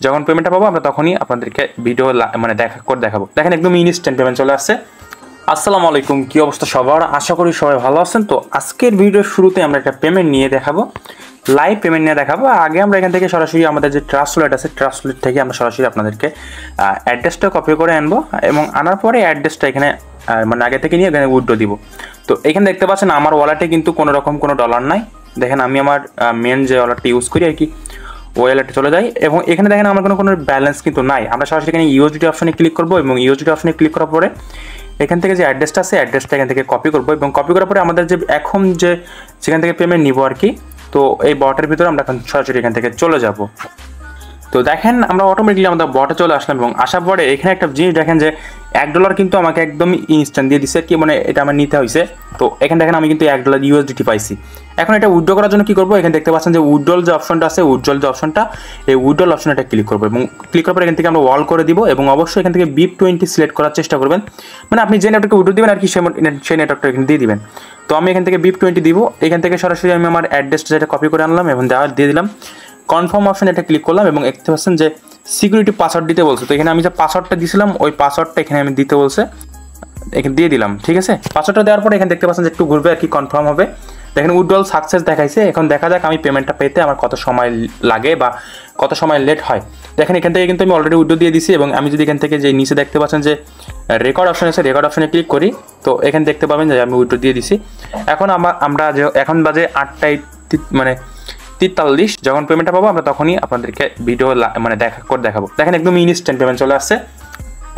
যখন পেমেন্টটা পাবো আমরা তখনই আপনাদেরকে ভিডিও মানে দেখাবো। দেখেন একদম ইনস্ট্যান্ট পেমেন্ট চলে আসছে। আসসালামু আলাইকুম, কি অবস্থা সবার? আশা করি সবাই ভালো আছেন। তো আজকের ভিডিওর শুরুতে আমরা একটা পেমেন্ট নিয়ে দেখাবো, লাইভ পেমেন্ট নিয়ে দেখাবো। আগে আমরা এখান থেকে সরাসরি আমাদের যে ট্রাস্ট ওয়ালেট আছে, ট্রাস্ট ওয়ালেট থেকে আমরা সরাসরি আপনাদেরকে অ্যাড্রেসটা কপি করে আনবো এবং আনার পরে অ্যাড্রেসটা এখানে মানে আগে থেকে নিয়ে এখানে উইথড্র দিব। তো এখানে দেখতে পাচ্ছেন আমার ওয়ালেটে কিন্তু কোনো রকম কোনো ডলার নাই। দেখেন আমি আমার মেন যে ওয়ালেটটা ইউজ করি আর কি, ওয়ালেটে চলে যাই এবং এখানে দেখেন আমার কোনো ব্যালেন্স কিন্তু নাই। আমরা সরাসরি এখানে ইউএসডিটি অপশনে ক্লিক করবো এবং ইউএসডিটি অপশনে ক্লিক করার পরে এখান থেকে যে অ্যাড্রেসটা আছে অ্যাড্রেসটা এখান থেকে কপি করবো এবং কপি করার পরে আমাদের যে এখন যে সেখান থেকে পেমেন্ট নিব আর কি, তো এই বটের ভিতরে আমরা এখন সরাসরি এখান থেকে চলে যাব। তো দেখেন আমরা অটোমেটিকলি আমাদের বটে চলে আসলাম এবং আসার পরে এখানে একটা জিনিস দেখেন যে $1 কিন্তু আমাকে একদমই ইনস্ট্যান্ট দিয়ে দিচ্ছে কি, মানে এটা আমার নিতে হয়েছে। তো এখানে দেখেন আমি কিন্তু $1 ইউএসডিটি পাইছি। এখন এটা উইথড্র করার জন্য কি করবো, এখানে দেখতে পাচ্ছেন যে উইথড্রল যে অপশনটা আছে, উইথড্রল যে অপশনটা, এই উইথড্রল অপশনটা ক্লিক করবো এবং ক্লিক করার পরে এখান থেকে আমরা ওয়াল করে দিব এবং অবশ্যই এখান থেকে BIP20 সিলেক্ট করার চেষ্টা করবেন। মানে আপনি যে নেটওয়ার্কে উইথড্র দিবেন আর কি সেই নেটওয়ার্কটা এখানে দিয়ে দিবেন। তো আমি এখান থেকে BIP20 দিব। এখান থেকে সরাসরি আমি আমার অ্যাড্রেসটা যেটা কপি করে আনলাম এবং দিয়ে দিলাম। কনফার্ম অপশন এটা ক্লিক করলাম এবং দেখতে পাচ্ছেন যে সিকিউরিটি পাসওয়ার্ড দিতে বলছে। তো এখানে আমি যে পাসওয়ার্ডটা দিয়েছিলাম ওই পাসওয়ার্ডটা এখানে আমি দিতে বলছে, এখানে দিয়ে দিলাম। ঠিক আছে, পাসওয়ার্ডটা দেওয়ার পরে এখানে দেখতে পাচ্ছেন যে একটু ঘুরবে আর কি, কনফার্ম হবে। দেখেন উইথড্রল সাকসেস দেখাইছে। এখন দেখা যাক আমি পেমেন্টটা পেতে আমার কত সময় লাগে বা কত সময় লেট হয়। দেখেন এখান থেকে কিন্তু আমি অলরেডি উইথড্র দিয়ে দিছি এবং আমি যদি এখান থেকে যে নিচে দেখতে পাচ্ছেন যে রেকর্ড অপশন আছে, রেকর্ড অপশনে ক্লিক করি তো এখানে দেখতে পাবেন যে আমি উইথড্র দিয়ে দিছি। এখন আমরা যে এখন বাজে 8টায় মানে 43, যখন পেমেন্টটা পাবো আমরা তখনই আপনাদেরকে ভিডিও মানে দেখাবো। দেখেন একদম ইনস্ট্যান্ট পেমেন্ট চলে আসছে,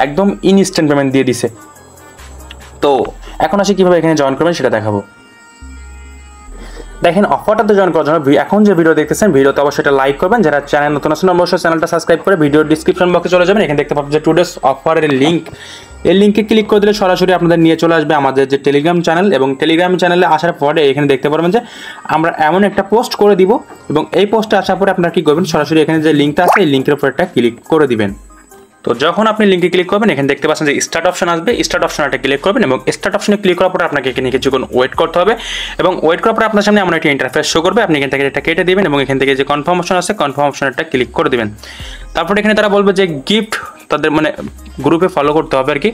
একদম ইনস্ট্যান্ট পেমেন্ট দিয়ে দিছে। তো এখন আসি কীভাবে এখানে জয়েন করবেন সেটা দেখাবো। দেখেন অফারটাতে জয়েন করার জন্য এখন যে ভিডিও দেখতেছেন ভিডিওতে অবশ্যই এটা লাইক করবেন। যারা চ্যানেল নতুন আছেন অবশ্যই চ্যানেলটা সাবস্ক্রাইব করে ভিডিওর ডিসক্রিপশন বক্সে চলে যাবেন। এখানে দেখতে পাবেন যে টুডেস অফারের লিঙ্ক, এই লিঙ্কে ক্লিক করে দিলে সরাসরি আপনাদের নিয়ে চলে আসবে আমাদের যে টেলিগ্রাম চ্যানেল এবং টেলিগ্রাম চ্যানেলে আসার পরে এখানে দেখতে পারবেন যে আমরা এমন একটা পোস্ট করে দিব এবং এই পোস্টে আসার পরে আপনারা কী করবেন, সরাসরি এখানে যে লিঙ্কটা আছে এই লিঙ্কের উপর একটা ক্লিক করে দিবেন। তো যখন আপনি লিঙ্কে ক্লিক করবেন এখানে দেখতে পাচ্ছেন যে স্টার্ট অপশন আসবে, স্টার্ট অপশনটা ক্লিক করবেন এবং স্টার্ট অপশনে ক্লিক করার পরে আপনাকে এখানে কিছুক্ষণ ওয়েট করতে হবে এবং ওয়েট করার পরে আপনার সামনে এমন একটা ইন্টারফেস শো করবে। আপনি এখান থেকে এটা কেটে দিবেন এবং এখান থেকে যে কনফার্ম অপশন আছে কনফার্ম অপশনটা ক্লিক করে দিবেন। তারপরে এখানে তারা বলবে যে গিফট তাদের মানে গ্রুপে ফলো করতে হবে আর কি।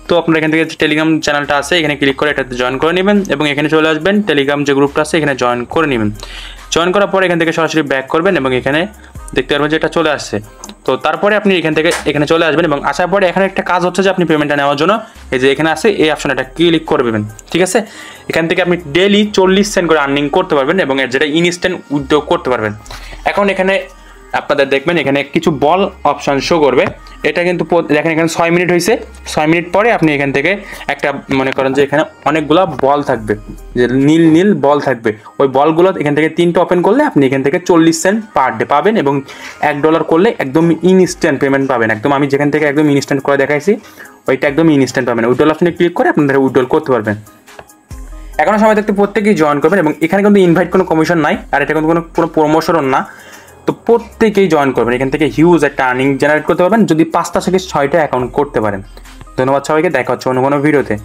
তো আপনারা এখান থেকে যে টেলিগ্রাম চ্যানেলটা আছে এখানে ক্লিক করে এটাতে জয়েন করে নেবেন এবং এখানে চলে আসবেন, টেলিগ্রাম যে গ্রুপটা আছে এখানে জয়েন করে নেবেন। জয়েন করার পরে এখান থেকে সরাসরি ব্যাক করবেন এবং এখানে দেখতে পারবেন যে এটা চলে আসছে। তো তারপরে আপনি এখান থেকে এখানে চলে আসবেন এবং আসার পরে এখানে একটা কাজ হচ্ছে যে আপনি পেমেন্টটা নেওয়ার জন্য এই যে এখানে আছে এই অপশন এটা ক্লিক করবেন। ঠিক আছে, এখান থেকে আপনি ডেইলি 40 সেন্ট করে আর্নিং করতে পারবেন এবং এর যেটা ইনস্ট্যান্ট উইথড্র করতে পারবেন। এখন এখানে আপনাদের দেখবেন এখানে কিছু বল অপশান শো করবে। এটা কিন্তু দেখেন এখানে 6 মিনিট হয়েছে। 6 মিনিট পরে আপনি এখান থেকে একটা মনে করেন যে এখানে অনেকগুলো বল থাকবে, যে নীল নীল বল থাকবে, ওই বলগুলো এখান থেকে 3টা ওপেন করলে আপনি এখান থেকে 40 সেন্ট পার ডে পাবেন এবং $1 করলে একদম ইনস্ট্যান্ট পেমেন্ট পাবেন। একদম আমি যেখান থেকে একদম ইনস্ট্যান্ট করে দেখাইছি ওইটা একদম ইনস্ট্যান্ট পাবেন। উইথড্রল অপশনে ক্লিক করে আপনারা উইথড্রল করতে পারবেন। এখনও সময় থাকতে প্রত্যেকেই জয়েন করবেন এবং এখানে কিন্তু ইনভাইট কোনো কমিশন নাই আর এটা কিন্তু কোনো প্রমোশনও না। তো প্রত্যেকেই জয়েন করবেন, এখান থেকে হিউজ একটা আর্নিং জেনারেট করতে পারবেন যদি 5টা থেকে 6টা অ্যাকাউন্ট করতে পারেন। ধন্যবাদ সবাইকে, দেখা হচ্ছে অন্য কোনো ভিডিওতে।